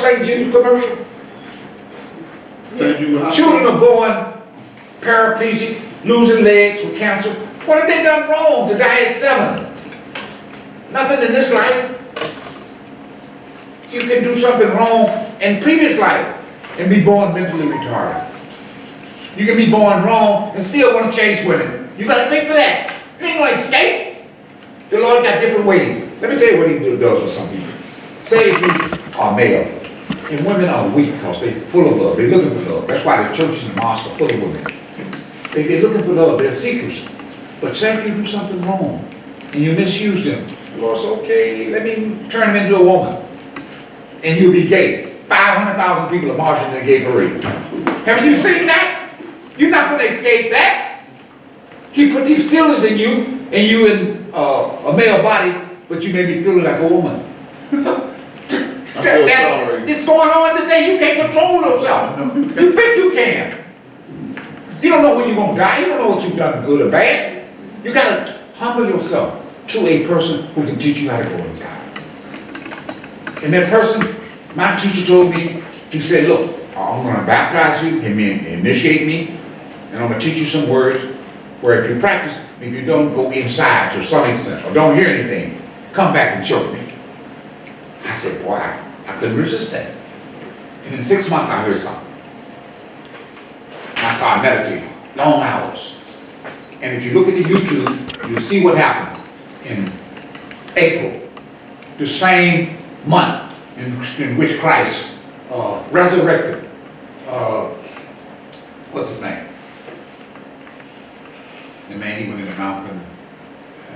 St. Jude's commercial? Children are born paraplegic, losing legs with cancer. What have they done wrong to die at 7? Nothing in this life. You can do something wrong in previous life and be born mentally retarded. You can be born wrong and still want to chase women. You got to pay for that. You ain't going to escape. The Lord got different ways. Let me tell you what he does with some people. Say if you are male, and women are weak because they're full of love. They're looking for love. That's why the churches and mosques are full of women. They're looking for love. They're seekers. But say if you do something wrong and you misuse them, the Lord says, okay, let me turn them into a woman. And you'll be gay. 500,000 people are marching in the gay parade. Haven't you seen that? You're not going to escape that. He put these feelings in you, and you in a male body, but you may be feeling like a woman. It's going on today. You can't control yourself. You think you can. You don't know when you're going to die. You don't know what you've done, good or bad. You got to humble yourself to a person who can teach you how to go inside. And that person, my teacher told me, he said, look, I'm going to baptize you, initiate me, and I'm going to teach you some words where if you practice, if you don't go inside to some extent or don't hear anything, come back and choke me. I said, boy, I couldn't resist that. And in 6 months, I heard something. I started meditating, long hours. And if you look at the YouTube, you'll see what happened in April, the same month in which Christ resurrected, what's his name? The man, he went in the mountain.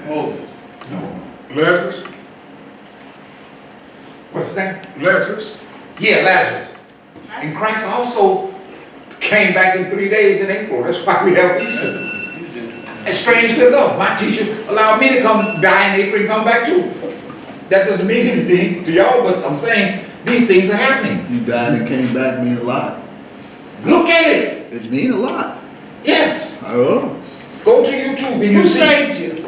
Moses. No. Lazarus? What's his name? Lazarus? Yeah, Lazarus. And Christ also came back in 3 days in April. That's why we have Easter. And strangely enough, my teacher allowed me to come die in April and come back too. That doesn't mean anything to y'all, but I'm saying these things are happening. You died and came back mean a lot. Look at it. It mean a lot. Yes. Oh. Go to YouTube and you Who see. saved you?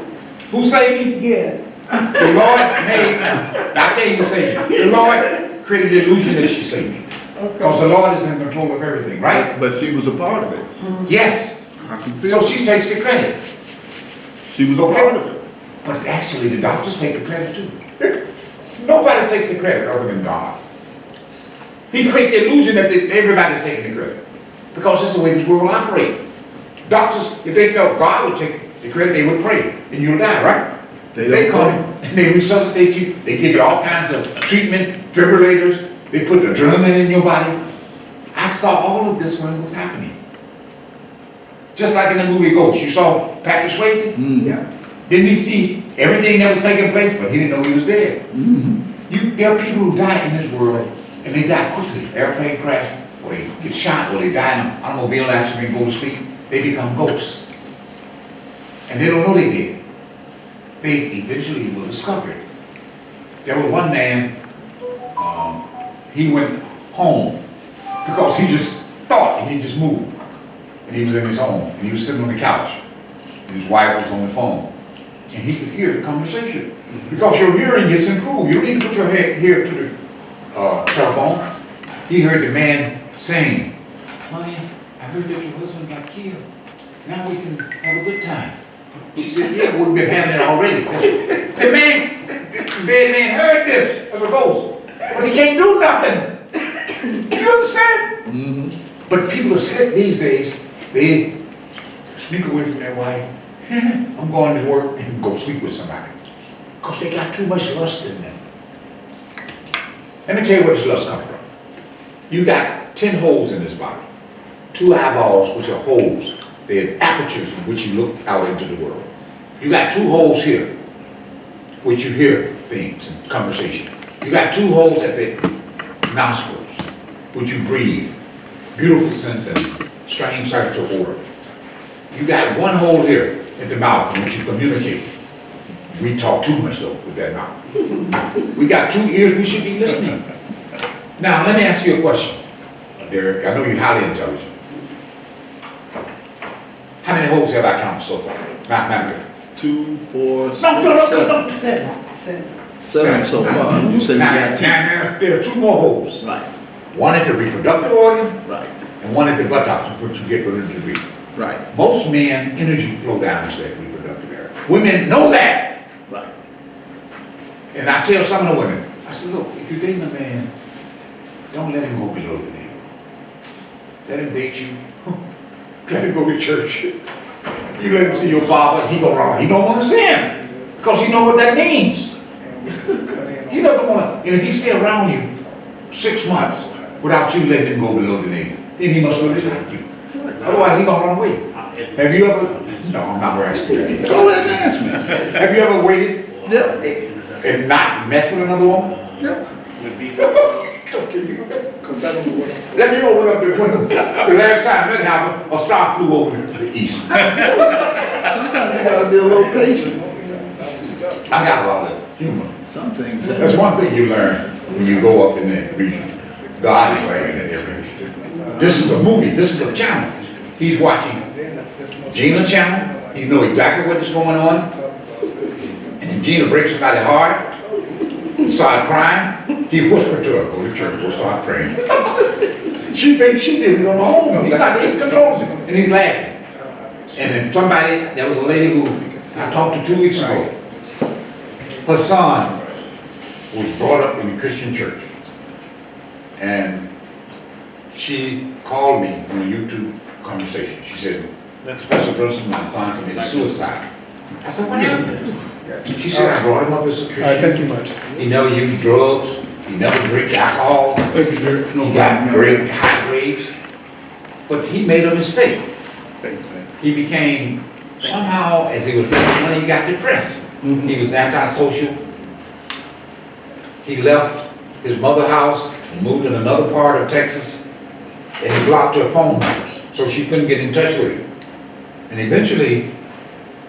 Who saved me? Yeah. The Lord made, I'll tell you who saved me. The Lord created the illusion that she saved me. Because the Lord is in control of everything, right? But she was a part of it. Yes. I can feel So it. she takes the credit. She was a part of it. But actually the doctors take the credit too. Nobody takes the credit other than God. He created the illusion that everybody's taking the credit. Because it's the way this world operates. Doctors, if they felt God would take the credit, they would pray. And you'll die, right? They come and they resuscitate you. They give you all kinds of treatment, defibrillators. They put adrenaline in your body. I saw all of this when it was happening. Just like in the movie Ghost. You saw Patrick Swayze? Yeah. Didn't he see everything that was taking place, but he didn't know he was dead? There are people who die in this world, and they die quickly. Airplane crash, or they get shot, or they die in an automobile accident and go to sleep. They become ghosts. And they don't know they did. They eventually will discover it. There was one man, he went home because he just thought and he just moved. And he was in his home, and he was sitting on the couch, and his wife was on the phone. And he could hear the conversation. Because your hearing gets improved. You don't need to put your ear to the telephone. He heard the man saying, honey, I heard that your husband got killed. Now we can have a good time. She said, yeah, we've been having it already. The dead man heard this as a ghost. But he can't do nothing. You understand? But people are slick these days. They sneak away from their wife. I'm going to work and go sleep with somebody. Because they got too much lust in them. Let me tell you where this lust comes from. You got 10 holes in this body. 2 eyeballs, which are holes. They're apertures in which you look out into the world. You got 2 holes here, which you hear things and conversation. You got 2 holes at the nostrils, which you breathe. Beautiful scents and strange types of odor. You got 1 hole here at the mouth in which you communicate. We talk too much though with that mouth. We got 2 ears, we should be listening. Now let me ask you a question, Derek. I know you're highly intelligent. How many holes have I counted so far, mathematically? 2, 4, 6, No. 7. Seven so far. You said you Now, got 10. there are two more holes. Right, One at the reproductive organ right, and one at the buttocks, which you get rid of the debris. right, Most men, energy flow down to that reproductive area. Women know that. right. And I tell some of the women, I said, look, if you're dating a man, don't let him go below the knee. Let him date you. Let him go to church. You let him see your father, he go wrong. He don't want to sin because he know what that means. He doesn't want to. And if he stay around you 6 months without you letting him go below the knee, then he must really like you. Otherwise, he gonna run away. Have you ever? No, I'm not asking you. Go ahead and ask me. Have you ever waited Yep, and not mess with another woman? yep. Let me open up the window. The last time that happened, a star flew over to the east. Sometimes you gotta be a little patient. I got a lot of humor. Some things. That's one thing you learn when you go up in that region. God is laughing at everything. This is a movie. This is a channel. He's watching Gina channel. He know exactly what is going on. And if Gina breaks somebody's heart, start crying, he whispered to her, go to church, go start praying. She thinks she did it on her own. He's not, he's controlling it. And he's laughing. And then somebody, there was a lady who I talked to 2 weeks ago. Her son was brought up in the Christian church. And she called me from a YouTube conversation. She said, Professor Brinson, my son committed suicide. I said, what happened? She said, I brought him up as a Christian. All right, thank you much. He never used drugs. He never drank alcohol. Thank you, Jerry. He got great high grades. But he made a mistake. He became, somehow, as he was making money, he got depressed. He was antisocial. He left his mother's house and moved in another part of Texas, and he blocked her phone numbers, so she couldn't get in touch with him. And eventually,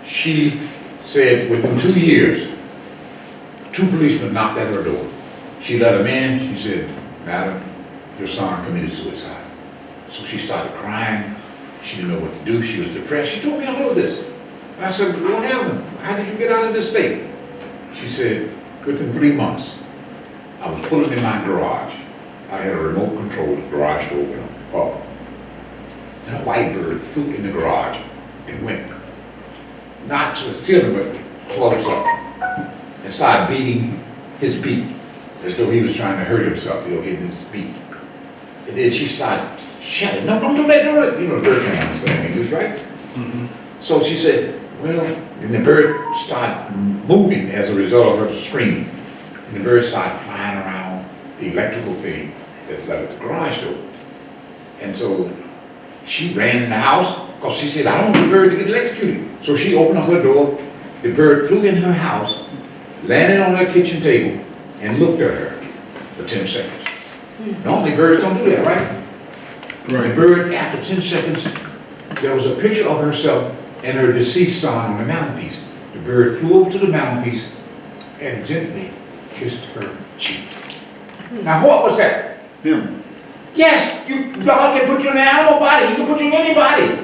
she said within 2 years, 2 policemen knocked at her door. She let him in. She said, Madam, your son committed suicide. So she started crying. She didn't know what to do. She was depressed. She told me all of this. I said, what happened? How did you get out of this state? She said, within 3 months, I was pulling in my garage. I had a remote control garage door open up. And a white bird flew in the garage and went, not to the ceiling, but close up, and started beating his beak, as though he was trying to hurt himself, hitting his beak. And then she started shouting, no, don't do that, do it. The bird can't understand English, right? So she said, well, and the bird started moving as a result of her screaming. And the bird started flying around the electrical thing that led to the garage door. And so she ran in the house, because she said, I don't want the bird to get electrocuted. So she opened up her door, the bird flew in her house, landed on her kitchen table, and looked at her for 10 seconds. Normally birds don't do that, right? The bird, after 10 seconds, there was a picture of herself and her deceased son on the mantelpiece. The bird flew over to the mantelpiece and gently kissed her cheek. Now what was that? Him. Yes, God can put you in an animal body, He can put you in any body.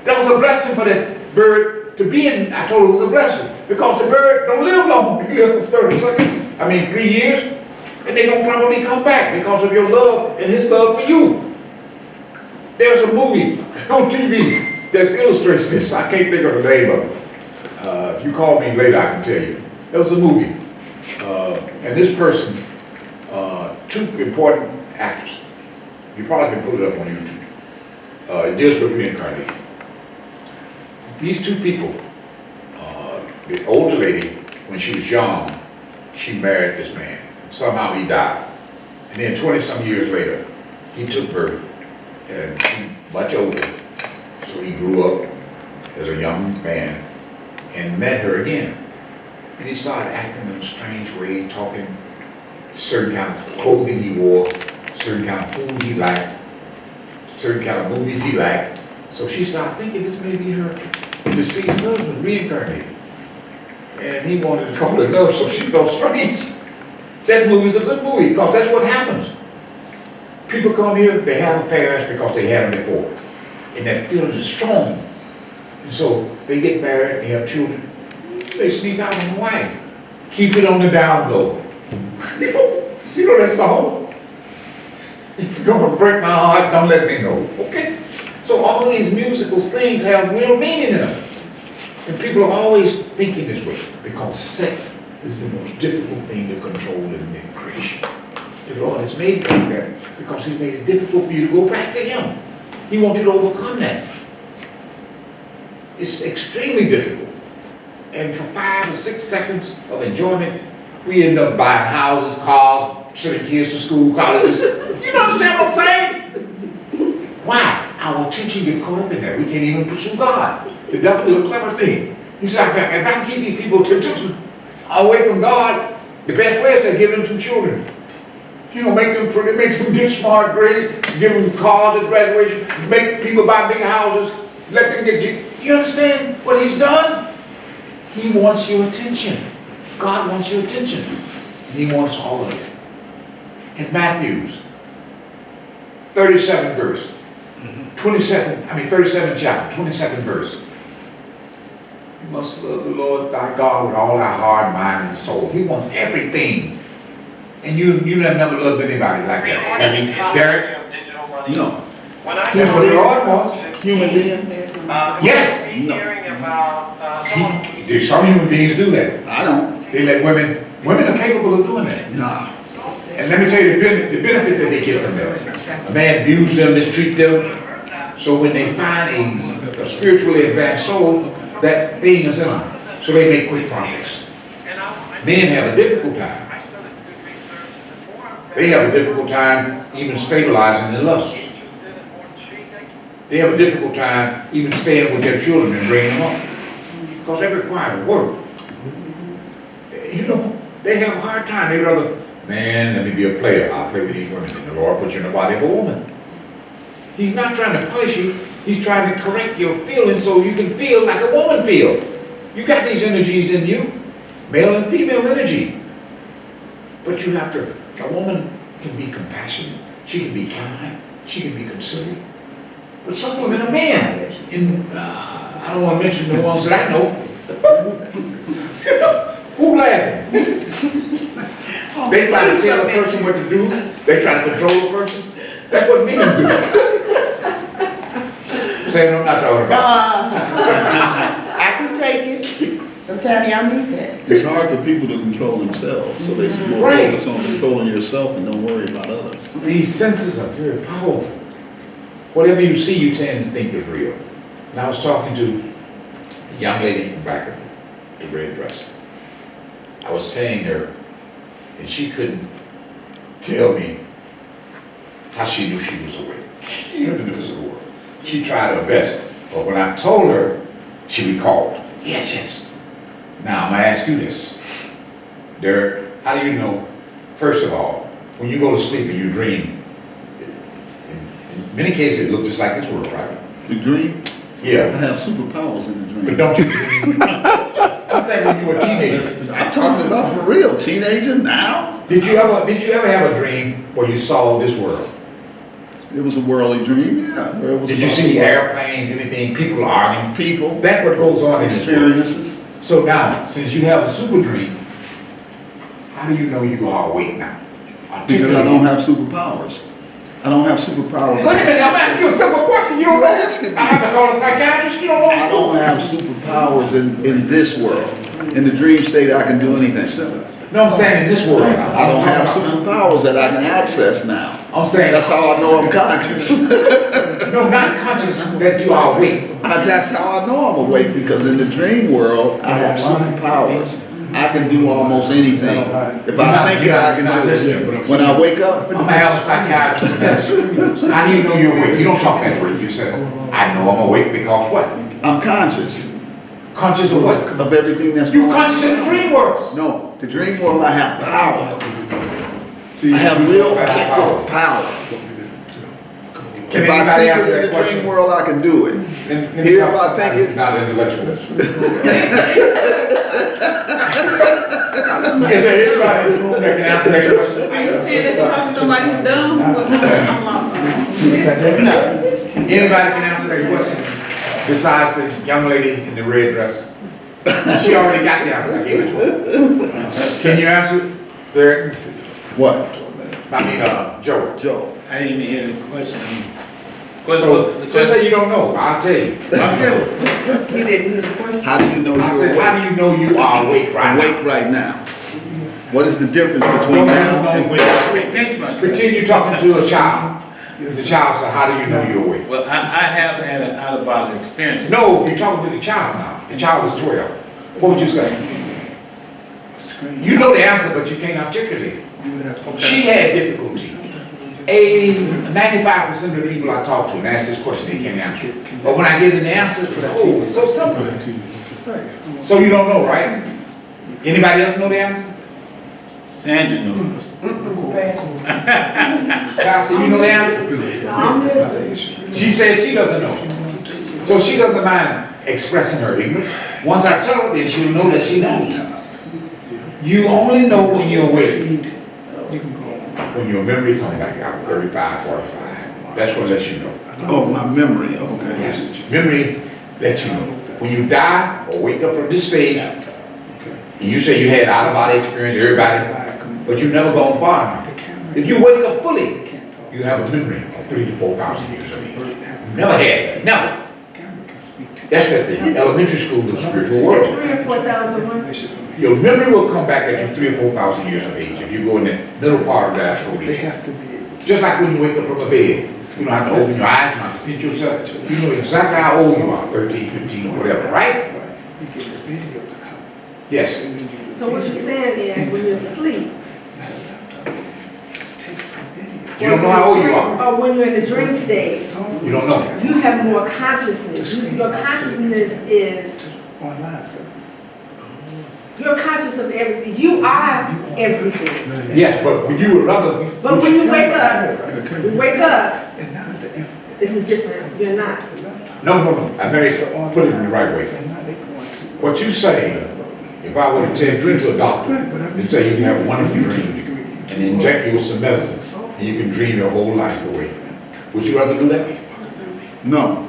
That was a blessing for that bird to be in. I told her it was a blessing because the bird don't live long. He live for 30 seconds. 3 years, and they don't probably come back because of your love and His love for you. There's a movie on TV that illustrates this. I can't think of the name of it. If you call me later, I can tell you. There was a movie, and this person, 2 important actors. You probably can pull it up on YouTube. It deals with reincarnation. These 2 people, the older lady, when she was young, she married this man. Somehow he died. And then 20-some years later, he took birth, and she much older. So he grew up as a young man and met her again. And he started acting in a strange way, talking certain kind of clothing he wore, certain kind of food he liked, certain kind of movies he liked. So she started thinking this may be her deceased husband reincarnated. And he wanted to fall in love, so she felt strange. That movie's a good movie, because that's what happens. People come here, they have affairs because they had them before. And that feeling is strong. And so they get married, they have children. They sneak out on the wife. keep it on the down low. You know that song? If you're gonna break my heart, don't let me know, okay? So all these musical things have real meaning in them. And people are always thinking this way, because sex is the most difficult thing to control in creation. The Lord has made it like that because He made it difficult for you to go back to Him. He wants you to overcome that. It's extremely difficult. And for 5 or 6 seconds of enjoyment, we end up buying houses, cars, sending kids to school, colleges. You understand what I'm saying? Why? Our attention gets caught up in that. We can't even pursue God. The devil do a clever thing. He said, if I can keep these people attention away from God, the best way is to give them some children. You know, make them pretty, make them get smart grades, give them cars at graduation, make people buy big houses, let them get, you understand what He's done? He wants your attention. God wants your attention. He wants all of it. In Matthew's 37th verse, 37th chapter, 22nd verse. You must love the Lord thy God with all thy heart, mind, and soul. He wants everything. And you have never loved anybody like that. Have you, Derek? No. Here's what the Lord wants. Human being? Yes. There's some human beings do that. I don't. They let women are capable of doing that. Nah. And let me tell you the benefit that they get from that. A man abuse them, mistreat them. So when they find a spiritually advanced soul, that being is in them. So they make quick progress. Men have a difficult time. They have a difficult time even stabilizing their lust. They have a difficult time even staying with their children and bringing them up. Because they require work. You know, they have a hard time. They rather, man, let me be a player. I'll play with these women. And the Lord puts you in the body of a woman. He's not trying to punish you. He's trying to correct your feelings so you can feel like a woman feels. You got these energies in you, male and female energy. But you have to, a woman can be compassionate. She can be kind. She can be considerate. But some women are men. And I don't want to mention the ones that I know. Who laughing? They try to tell a person what to do. They try to control a person. That's what men do. Say, I'm not talking about. I can take it. Sometimes y'all need that. It's hard for people to control themselves, so they should more focus on controlling yourself and don't worry about others. These senses are very powerful. Whatever you see, you tend to think is real. And I was talking to a young lady back in the red dress. I was telling her, and she couldn't tell me how she knew she was awake. Even in the physical world. She tried her best. But when I told her, she recalled. Yes, yes. Now, I'm going to ask you this. Derek, how do you know, first of all, when you go to sleep and you dream, in many cases it looks just like this world, right? The dream? I Yeah. have superpowers in the dream. But don't you dream? I'm saying when you were a teenager. I'm talking about for real, teenager now? Did you ever have a dream where you saw this world? It was a worldly dream, yeah. Where it was Did you about see the world. airplanes, anything, people arguing? People, That's what goes on in this world. experiences. So now, since you have a super dream, how do you know you are awake now? Because I don't have superpowers. I don't have superpowers. Wait a minute, I'm asking you a simple question. You don't know. Asking me. I have to call a psychiatrist. You don't know. I don't have superpowers in this world. In the dream state, I can do anything. No, I'm saying in this world. I don't have superpowers that I can access now. I'm saying That's how I know I'm conscious. No, not conscious that you are awake. That's how I know I'm awake, because in the dream world, I have superpowers. I can do almost anything. If I think it, I can do it. When I wake up, I'm gonna have a psychiatrist ask you. How do you know you're awake? You don't talk that way. You say, I know I'm awake because what? I'm conscious Conscious of what? of everything that's You going on. conscious in the dream world. No, the dream world, I have power. See, I have real power. power. Can If I anybody think answer it that in the question? dream world, I can do it. Here, if I think it, Not intellectual. Is there anybody in this room that can answer that question? Are you saying that you're talking to somebody who's dumb? I'm lost. Anybody can answer that question besides the young lady in the red dress? She already got the answer, I gave it to her. Can you answer it, Derek? What? Joe. Joe. I didn't even hear the question. So, just say you don't know, I'll tell you. You didn't hear the question? How do you know I you're said, awake? how do you know you are awake right now? Awake right now. What is the difference between now and when you're asleep? Pretend you're talking to a child. The child said, how do you know you're awake? Well, I have had an out-of-body experience. No, you're talking to the child now. The child is 12. What would you say? You know the answer, but you can't articulate it. She had difficulty. 95% of the people I talk to and ask this question, they can't answer it. But when I get an answer, it's like, oh, it's so simple. So you don't know, right? Anybody else know the answer? Sandra knows. God said, you know the answer? She says she doesn't know. So she doesn't mind expressing her ignorance. Once I tell her, then she'll know that she knows. You only know when you're awake. When your memory comes back out, 35, 45. That's what lets you know. Oh, my memory, okay. Yes. Memory lets you know. When you die or wake up from this stage, and you say you had out-of-body experience, everybody, but you've never gone far enough. If you wake up fully, you have a memory of 3,000 to 4,000 years of age. Never had that. Never. That's what the elementary school of the spiritual world. 3,000 or 4,000. Your memory will come back at you 3,000 or 4,000 years of age if you go in the middle part of the astral region. Just like when you wake up from a bed, you don't have to open your eyes, you don't have to pinch yourself. You know exactly how old you are, 13, 15, or whatever, right? Yes. So what you're saying is, when you're asleep, You don't know how old you are. or when you're in the dream state, You don't know. you have more consciousness. Your consciousness is, you're conscious of everything. You are everything. Yes, but when you would rather. But when you wake up, this is different. You're not. No. I better put it in the right way. What you say, if I were to tell you to a doctor and say you can have a wonderful dream and inject you with some medicine and you can dream your whole life away, would you rather do that? No.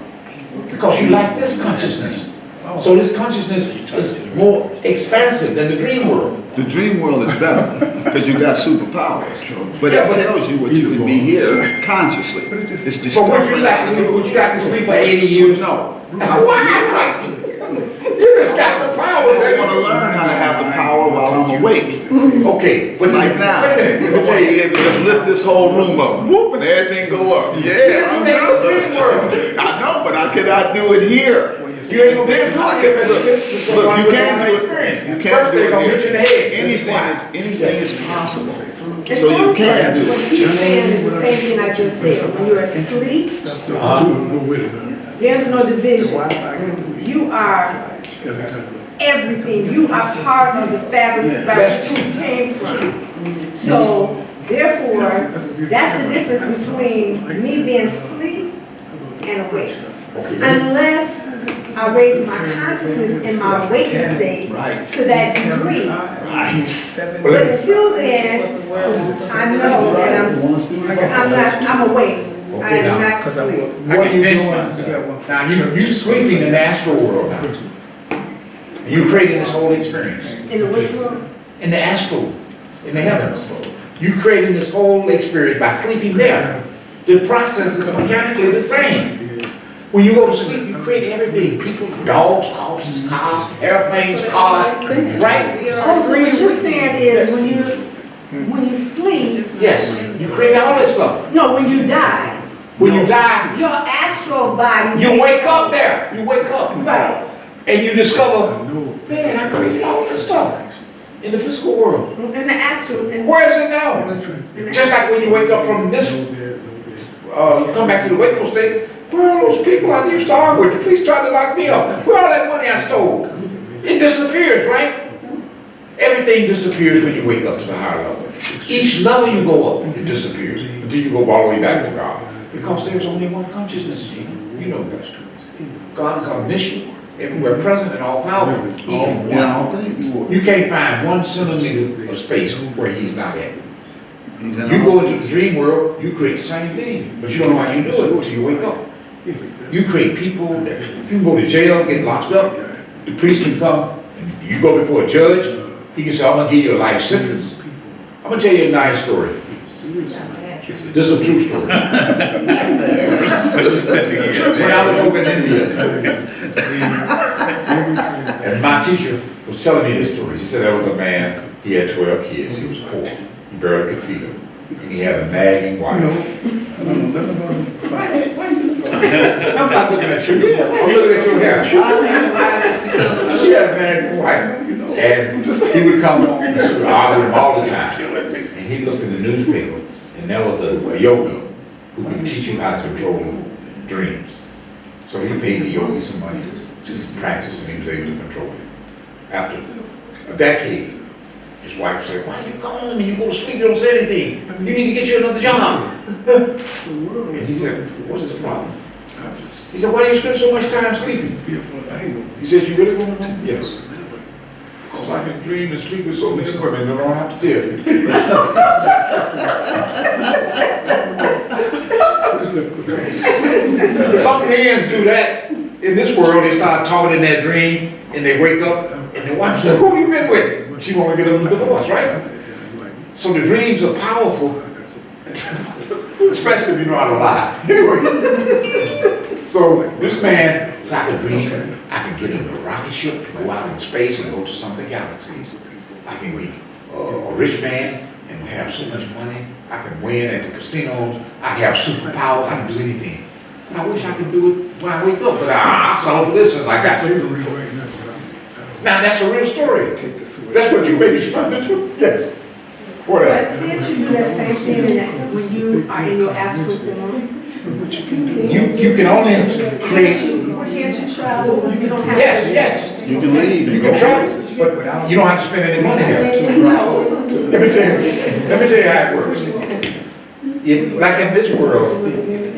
Because you lack this consciousness. So this consciousness is more expansive than the dream world. The dream world is better because you got superpowers. But Yeah, it but- tells you what you can be here consciously. It's But would you discovery. like to live, would you like to sleep for 80 years? No. Why? You just got the powers. I want to learn how to have the power while I'm awake. Okay, but Like now. wait a minute. I Let me want tell to be you. able to just lift this whole room up. Whoop, and everything go up. Yeah, You make a dream world. I know, but I cannot do it here. You ain't gonna get this high if it's Look, you with can't one do experience. it. You can't First do they it gonna hit you in the here. head. Anything is possible. It So you sounds can like do what it. he's saying is the same thing I just said. When you're asleep, there's no division. You are everything. You are part of the fabric that you came from. So therefore, that's the difference between me being asleep and awake. Unless I raise my consciousness in my waking state Right. to that degree. Right. But until then, I know that I'm awake. I Okay, am now. not asleep. I can pinch myself. Now, you sleeping in the astral world now. You creating this whole experience. In the which room? In the astral, in the heavens. You creating this whole experience by sleeping there. The process is mechanically the same. When you go to sleep, you create everything. People, dogs, horses, cars, airplanes, cars, right? Oh, so what you're saying is when you sleep, Yes, you create all this stuff. no, when you die, When you die, your astral body. you wake up there. You wake up. Right. And you discover, man, I created all this stuff in the physical world. In the astral. Where is it now? Just like when you wake up from this, you come back to the wakeful state, where are those people I used to argue with? The police tried to lock me up. Where all that money I stole? It disappears, right? Everything disappears when you wake up to the higher level. Each level you go up, it disappears until you go all the way back to God. Because there's only one consciousness, you know that. God is omniscient, everywhere present, and all powerful. He is one. You can't find 1 centimeter of space where he's not at. You go into the dream world, you create the same thing, but you don't know how you do it until you wake up. You create people, you can go to jail, get locked up, the priest can come You go before a judge, he can say, I'm gonna give you a life sentence. I'm gonna tell you a nice story. This is a true story. When I was over in India, and my teacher was telling me this story. He said there was a man, he had 12 kids, he was poor, he barely could feed them, and he had a nagging wife. I'm not looking at you, I'm looking at your hair. She had a nagging wife, and he would come home and she would argue with him all the time. And he looked in the newspaper, and there was a yogi who could teach him how to control dreams. So he paid the yogi some money just to practice, and he was able to control it. After a decade, his wife said, why do you come home and you go to sleep, you don't say anything? You need to get you another job. And he said, what's the problem? He said, why do you spend so much time sleeping? He said, you really want to? Yes. Because I can dream and sleep with so many women that I don't have to tell you. Some men do that in this world. They start talking in their dream and they wake up and their wife says, who you been with? She want to get a little divorce, right? So the dreams are powerful, especially if you know how to lie. Anyway, so this man said, I can dream, I can get in a rocket ship, go out in space and go to some of the galaxies. I can be a rich man and have so much money. I can win at the casinos. I can have superpowers. I can do anything. And I wish I could do it when I wake up, but I saw this and I got you. Now that's a real story. That's what you may be responding to? Yes. What But else? can't you do that same thing when you are in your astral form? You can only create. Can't you travel? You don't have to. Yes. You can leave. You can travel, but you don't have to spend any money here. No. Let me tell you how it works. Like in this world,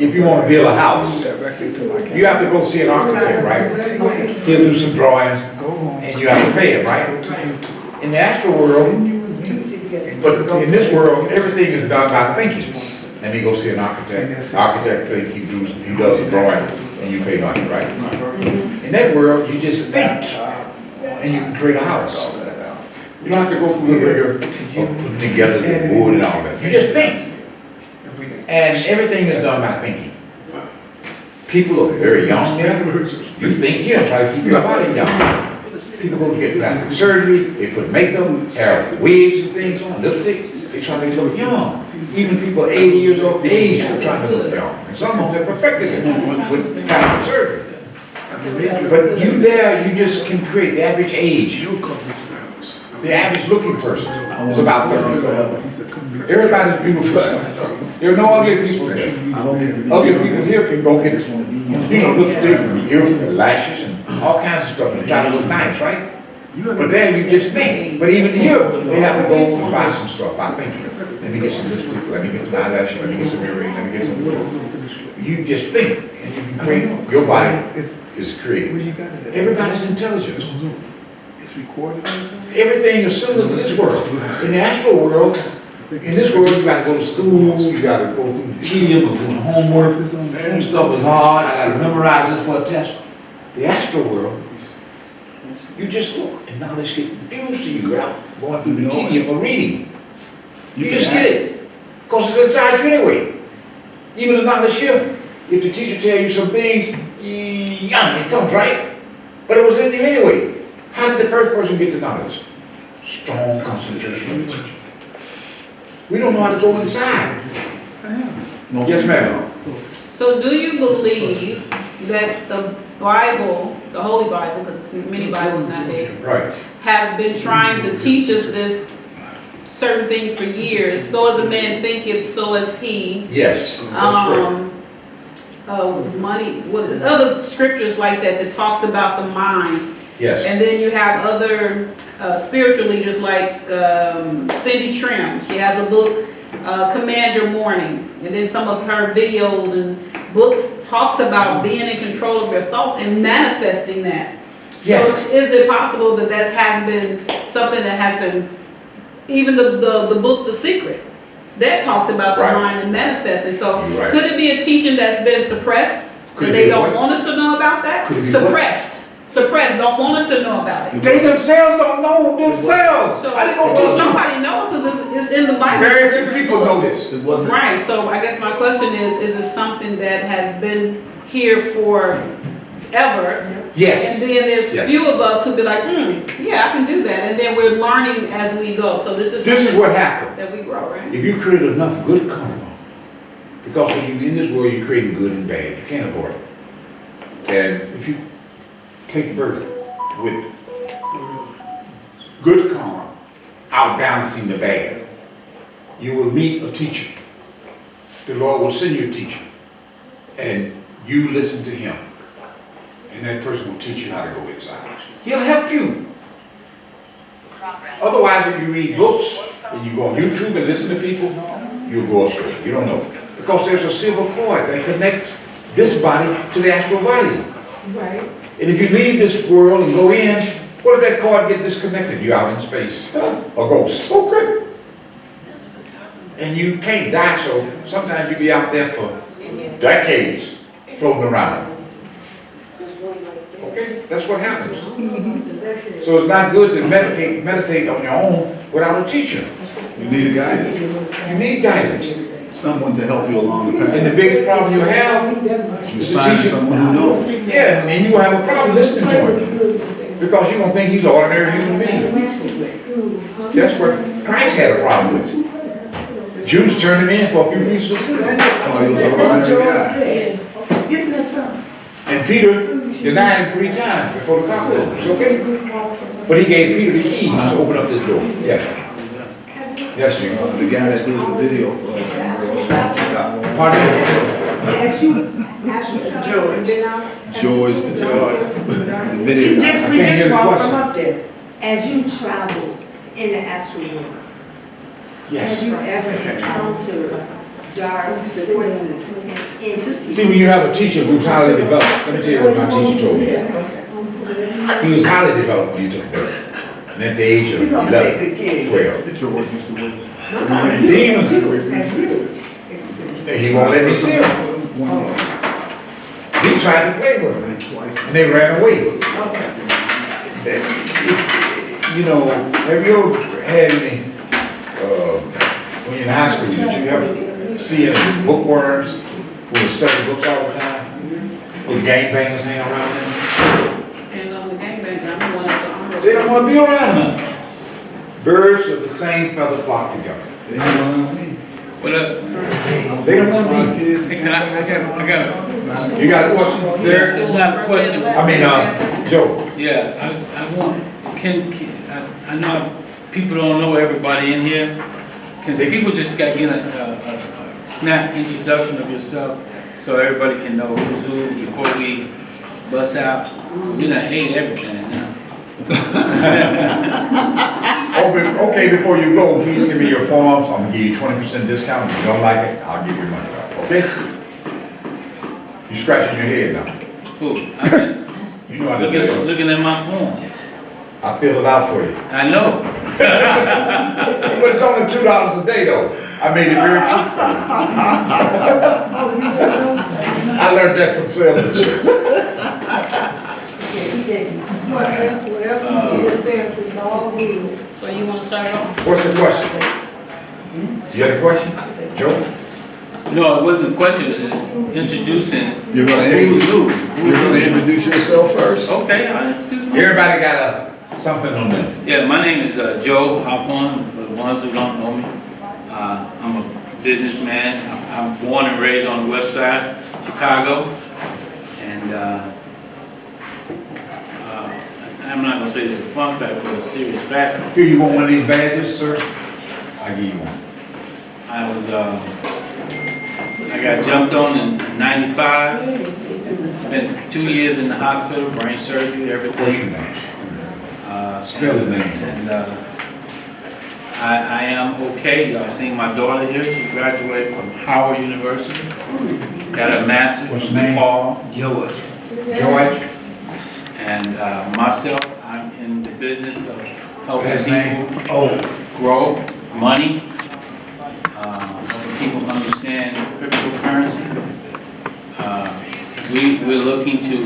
if you want to build a house, you have to go see an architect, right? He'll do some drawings, and you have to pay him, right? In the astral world, but in this world, everything is done by thinking. Let me go see an architect. The architect thinks he does a drawing, and you pay money, right? In that world, you just think, and you can create a house. You don't have to go through the rigor of putting together the wood and all that. You just think. And everything is done by thinking. People are very young now. You think here and try to keep your body young. People go get plastic surgery, they put makeup, hair, wigs and things on, lipstick. They try to look young. Even people 80 years of age are trying to look young. And some of them have perfected it with plastic surgery. But you just can create the average age. The average looking person is about 30. Everybody's beautiful. There are no ugly people there. Ugly people here can go get lipstick, and lashes, and all kinds of stuff, and try to look nice, right? But there you just think. But even here, they have to go and buy some stuff by thinking. Let me get some lipstick, let me get some eyelashes, let me get some earrings, let me get some food. You just think, and you can create, your body is creative. Everybody's intelligent. Everything is similar to this world. In the astral world, in this world, you gotta go to school, you gotta go through the tedium of doing homework, some stuff is hard, I gotta memorize this for a test. The astral world, you just look and knowledge gets infused to you without going through the tedium of reading. You just get it, because it's inside you anyway. Even the knowledge here, if the teacher tells you some things, it comes, right? But it was in you anyway. How did the first person get the knowledge? Strong concentration of attention. We don't know how to go inside. Yes, ma'am. So do you believe that the Bible, the Holy Bible, because there's many Bibles nowadays, Right. have been trying to teach us this certain things for years? So as a man thinketh, so is he. Yes, that's correct. Money, well, there's other scriptures like that talks about the mind. Yes. And then you have other spiritual leaders like Cindy Trim. She has a book, Command Your Morning. And then some of her videos and books talks about being in control of your thoughts and manifesting that. Yes. So is it possible that has been something that has been, even the book, The Secret, that talks about the Right. mind and manifesting. So You're right. could it be a teaching that's been suppressed? Could That it they be don't what? want us to know about that? Could it be what? Suppressed. suppress, don't want us to know about it. They themselves don't know themselves. So, I didn't gonna well, teach you. somebody knows because it's in the Bible. Very few people know this. It wasn't. Right, so I guess my question is it something that has been here forever? Yes. And then there's Yes. few of us who be like, yeah, I can do that, and then we're learning as we go, so this is. This is something what happened. that we grow, right? If you create enough good karma, because when you in this world, you're creating good and bad. You can't avoid it. And if you take birth with good karma, outbalancing the bad, you will meet a teacher. The Lord will send you a teacher, and you listen to him. And that person will teach you how to go inside. He'll help you. Otherwise, if you read books and you go on YouTube and listen to people, you'll go astray. You don't know. Because there's a silver cord that connects this body to the astral body. Right. And if you leave this world and go in, what if that cord get disconnected? You're out in space. A ghost. Okay. And you can't die, so sometimes you be out there for decades floating around. Okay, that's what happens. So it's not good to meditate on your own without a teacher. You need guidance. You need guidance. Someone to help you along the And path. the biggest problem you have You is the find teacher. someone who knows. Yeah, and you will have a problem listening to him. Because you're going to think he's an ordinary human being. That's what Christ had a problem with. The Jews turned him in for a few pieces of food. Oh, he was a ordinary guy. And Peter denied him 3 times before the cock crows, okay? But he gave Peter the keys to open up this door. Yeah. Yes, you know. The guy that did the video for Pardon? George, the She video. just, I we can't hear just the walked question. from up there. As you travel in the astral world, have Yes. you ever encountered dark forces and entities? See, when you have a teacher who's highly developed, let me tell you what my teacher told me. He was highly developed when he took birth. And at the age of 11, 12, George used to work. demons, Have you? he won't let me see him. He tried to play with them, and they ran away. You know, have you ever had any, when you're in high school, did you ever see any bookworms who would study books all the time? With gangbangers hanging around them? And on the gangbang, I'm the one at the armor. They don't want to be around them. Birds of the same feather flock together. What up? They don't want to be. Hey, I got, You got a question there? it's not a question. I mean, Joe. Yeah, I want, I know people don't know everybody in here. Can people just get a snap introduction of yourself so everybody can know who's who before we bust out? We done ate everything now. Okay, before you go, please give me your forms. I'm gonna give you 20% discount. If you don't like it, I'll give you money back, okay? You scratching your head now. Who? I'm just You know how to do it. looking at my phone. I'll fill it out for you. I know. But it's only $2 a day though. I made it very cheap for you. I learned that from sales. So you wanna start off? What's the question? You had a question? Joe? No, it wasn't a question, it was just introducing You're gonna who's who. You're gonna introduce yourself first? Okay, all right, let's do it. Everybody got something on them. Yeah, my name is Joe Hopon, for the ones who don't know me. I'm a businessman. I'm born and raised on the west side, Chicago. And I'm not gonna say it's a fun fact, but a serious fact. Here, you want one of these badges, sir? I'll give you one. I got jumped on in '95. Spent 2 years in the hospital, brain surgery, What's your everything. name? Spell the name. And I am okay. Y'all seen my daughter here. She graduated from Howard University. Got a master's What's from her name? DePaul. George. And myself, I'm in the business of helping Last name? people grow money, helping people understand cryptocurrency. We're looking to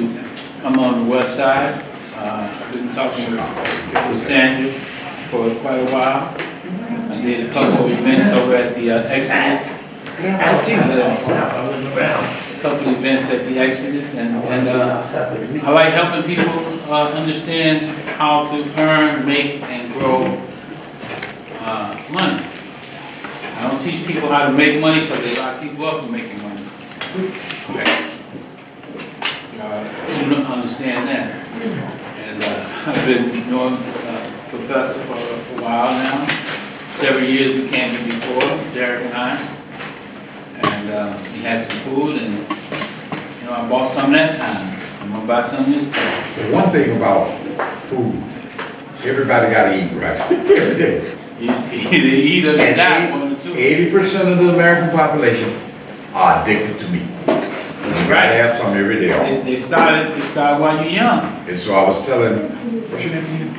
come on the west side. been talking with Sandra for quite a while. I did a couple of events over at the Exodus. A couple of events at the Exodus, and I like helping people understand how to earn, make, and grow money. I don't teach people how to make money because they lock people up from making money. Okay. You don't understand that. And I've been knowing Professor for a while now. Several years we came here before, Derek and I. And he had some food, and I bought some that time. I'm gonna buy some this time. The one thing about food, everybody gotta eat, right? Every day. They eat or they die, one or two. 80% of the American population are addicted to meat. You gotta have some every day. They started while you're young. And so I was telling, what's your name again?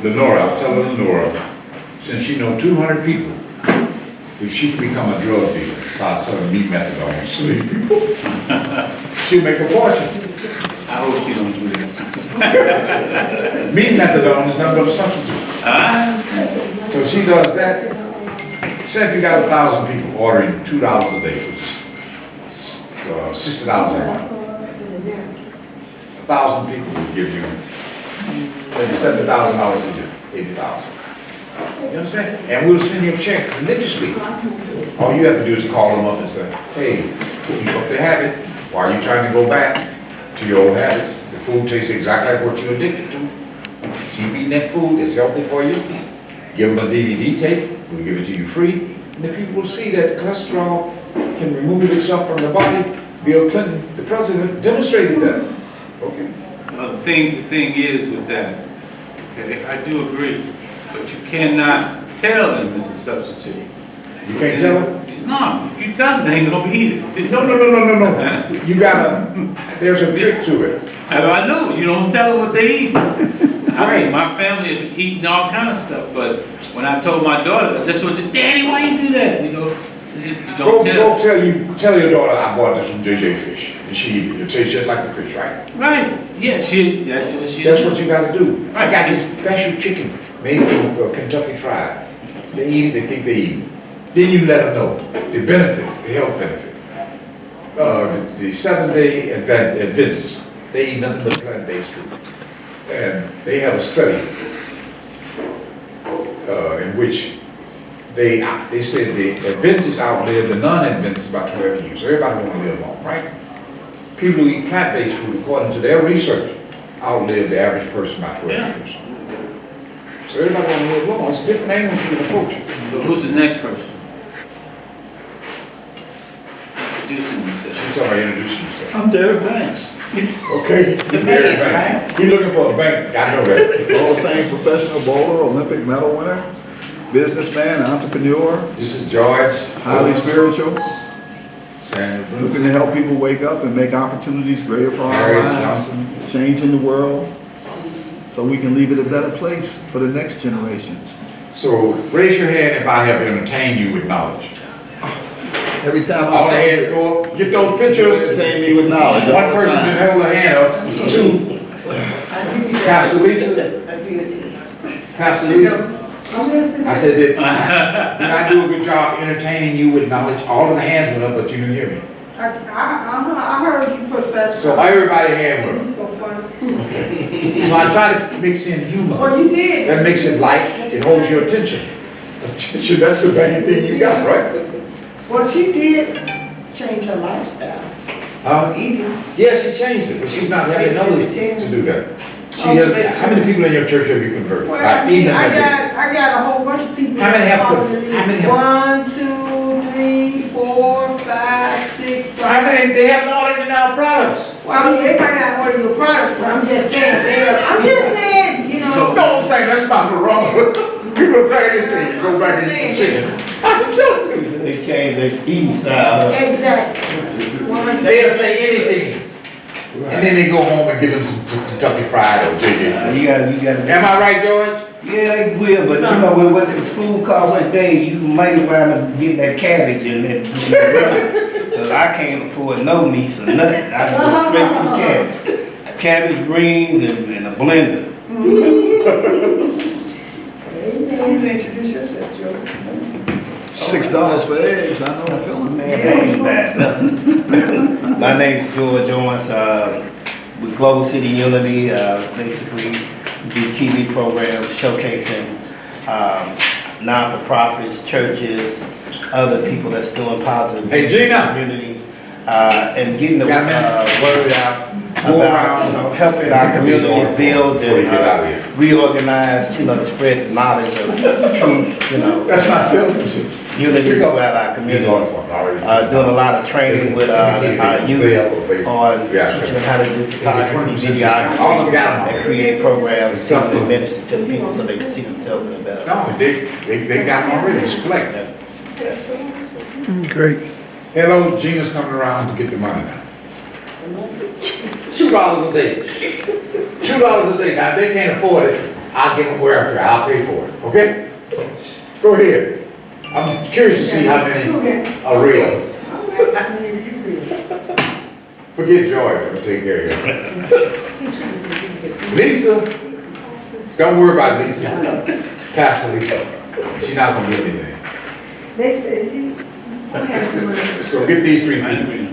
Lenora, I was telling Lenora, since she knows 200 people, if she can become a drug dealer, start selling meat methadone to sleep people, she'll make a fortune. I hope you don't do that. Meat methadone is nothing but a substitute. So she does that. Say if you got 1,000 people ordering $2 a day, which is $60 a month. 1,000 people will give you maybe $70,000 a year, $80,000. You understand? And we'll send you a check religiously. All you have to do is call them up and say, hey, keep up the habit. Why are you trying to go back to your old habits? The food tastes exactly like what you're addicted to. Keep eating that food, it's healthy for you. Give them a DVD tape, we'll give it to you free. And the people will see that cholesterol can remove itself from the body. Bill Clinton, the president, demonstrated that. Okay. Well, the thing is with that, okay, I do agree, but you cannot tell them it's a substitute. You can't tell them? No, you tell them they ain't gonna eat it. No. You gotta, there's a trick to it. I know, you don't tell them what they eat. I Right. mean, my family eating all kind of stuff, but when I told my daughter, this was, Daddy, why you do that? You don't tell. Go tell your daughter I bought this from JJ Fish. And she eat it. It tastes just like the fish, right? Right, yeah, that's what she That's do. what you gotta do. I got this special chicken made from Kentucky Fried. They eat it, they think they eat it. Then you let them know the benefit, the health benefit. The 7-day Adventists, they eat nothing but plant-based food. And they have a study in which they said the Adventists outlive the non-Adventists by 12 years. So everybody want to live long, right? People who eat plant-based food, according to their research, outlive the average person by 12 years. So everybody want to live long. It's different angles you can approach it. So who's the next person? Introducing himself. You tell me introduce yourself. I'm Derek Banks. Okay, very bank. You're looking for a bank. I know that. Hall of Fame professional bowler, Olympic medal winner, businessman, entrepreneur, This is George. highly spiritual, Sandra looking Brinson. to help people wake up and make opportunities greater for our Harry lives, Johnson. changing the world, so we can leave it a better place for the next generations. So raise your hand if I have entertained you with knowledge. Every time All the hands go up. Get those pictures. entertain me with knowledge. One all the person time. didn't hold a hand up. Two. Pastor Lisa. Pastor Lisa. I said, did I do a good job entertaining you with knowledge? All of the hands went up, but you didn't hear me. I heard you, Professor. So everybody hands went up. So funny. So I try to mix in humor. Oh, you did? That makes it light, it holds your attention. Attention, that's the main thing you got, right? Well, she did change her lifestyle. Eating. Yeah, she changed it, but she's not having others to do that. She has, how many people in your church have you converted? Well, Like, I mean, even I that got a whole bunch of people. How many have following put- me. how many have- 1, 2, 3, 4, 5, 6, big. How many, they haven't ordered in our products. Well, I mean, everybody not order your product, but I'm just saying, you know. No, I'm saying that's not the wrong. People say anything, you go back and eat some chicken. I'm telling you. They change their eating style. Exactly. They'll say anything. And then they go home and give them some Kentucky Fried or JJ. You got. Am I right, George? Yeah, they will, but you know, with what the food costs today, you might want to get that cabbage in there. Because I can't afford no meats or nothing. I go straight to the cabbage. cabbage greens and a blender. Introduce yourself, Joe. $6 for eggs, I know the feeling. Man, that ain't bad. My name's George Owens, with Global City Unity, basically do TV programs showcasing non-for-profits, churches, other people that's doing positive Hey, in Gina. the community, and getting the word out about, helping our communities build and reorganize, to spread the knowledge of truth, That's not selfish. unity throughout our communities. Doing a lot of training with our youth on teaching them how to do photography, videography, All of them got them. and create programs to administer to the people so they can see themselves in a better way. No, they got them already, it's collected. Great. Hello, Gina's coming around to get the money now. $2 a day. $2 a day. Now, if they can't afford it, I'll give them wherever, I'll pay for it, okay? Go ahead. I'm curious to see how many are real. Forget George, I'm gonna take care of you. Lisa, don't worry about Lisa. Pastor Lisa, she's not gonna do anything. They said, So get these three people.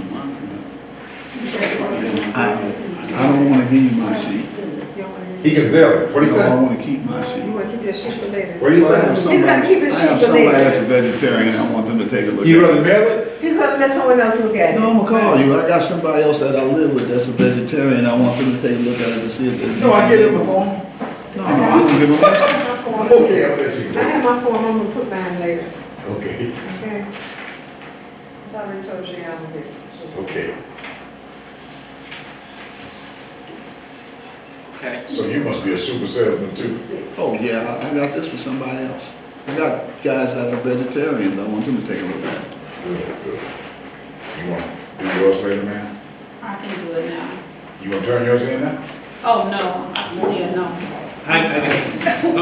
I don't wanna give you my sheet. He can sell it. What'd he No, I say? wanna keep my sheet. you want to keep your sheet for later. What'd he say? He's gonna keep his I sheet have for somebody later. that's a vegetarian, I want them to take a look at You it. rather mail it? He's gonna let someone else look at it. No, I'm gonna call you. I got somebody else that I live with that's a vegetarian. I want them to take a look at it to see if there's. No, I get it before. No, I'm gonna give them my sheet. Okay, I'll let you I go. have my form, I'm gonna put mine later, Okay, okay? It's already told you I'm here. okay. Okay. So you must be a super salesman too. Oh, yeah, I got this for somebody else. I got guys that are vegetarians. I want them to take a look at it. Good, good. You want to do yours later, man? I can do it now. You want to turn yours in now? Oh, no, yeah, no. I got some. Oh,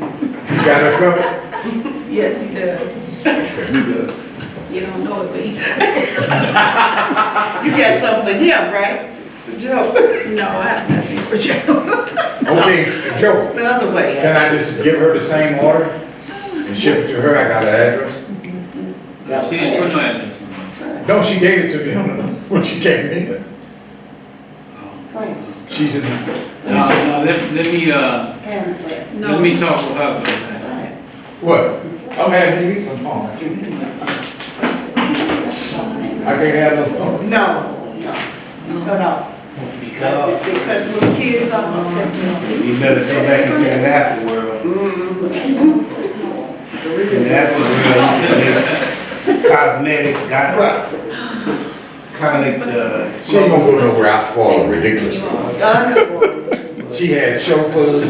You got it covered? Yes, he does. You good? You don't know it, but he You got something for him, right? For Joe. No, I have nothing for Joe. Okay, Joe, The other way. can I just give her the same order and ship it to her? I got her address. she didn't put no address on No, she gave it to me when she came in. it. She's in the. No, let me talk with her about that. What? I'm having you eat some phone. I can't have no phone. No. Because little kids are. You better go back into the apple world. In the apple world, cosmetic, She ain't gonna go nowhere, I spoil her ridiculously. She had chauffeurs,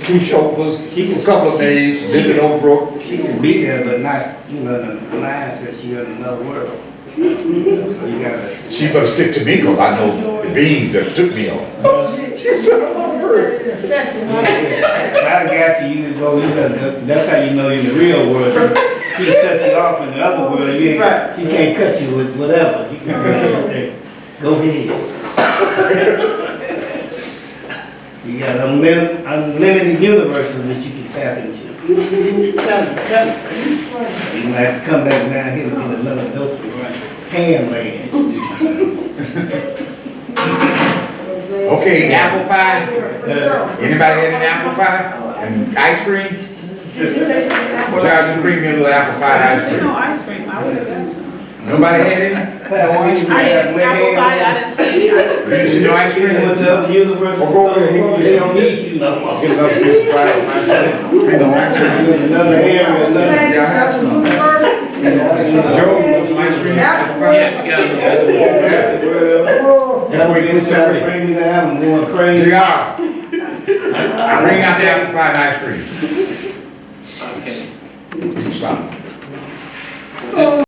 2 chauffeurs, a couple of maids, lived in Oak Brook. she can be there, but not, the line says she in another world. So you gotta. She better stick to me because I know the beans that took me on. You son of a bird. I got you, you can go, that's how you know you're in the real world. She can cut you off in the other world, she can't cut you with whatever. You can go ahead. You got unlimited universes that you can tap into. You might have to come back down here to get another dose of hand land. Okay, apple pie. Anybody had any apple pie? And ice cream? Charge the premium little apple pie and ice No cream. ice cream, I would have done some. Nobody had any? I didn't, apple pie, I didn't see any. You didn't see no ice cream? What's up, the universe? Well, go over there. They don't need you no more. Get another piece of pie. Another area, another. Joe, want some ice cream? Apple pie? Yeah, we got it. Before you put some away. Bring me down, I'm going crazy. JR, bring out the apple pie and ice cream. Okay. Stop. This-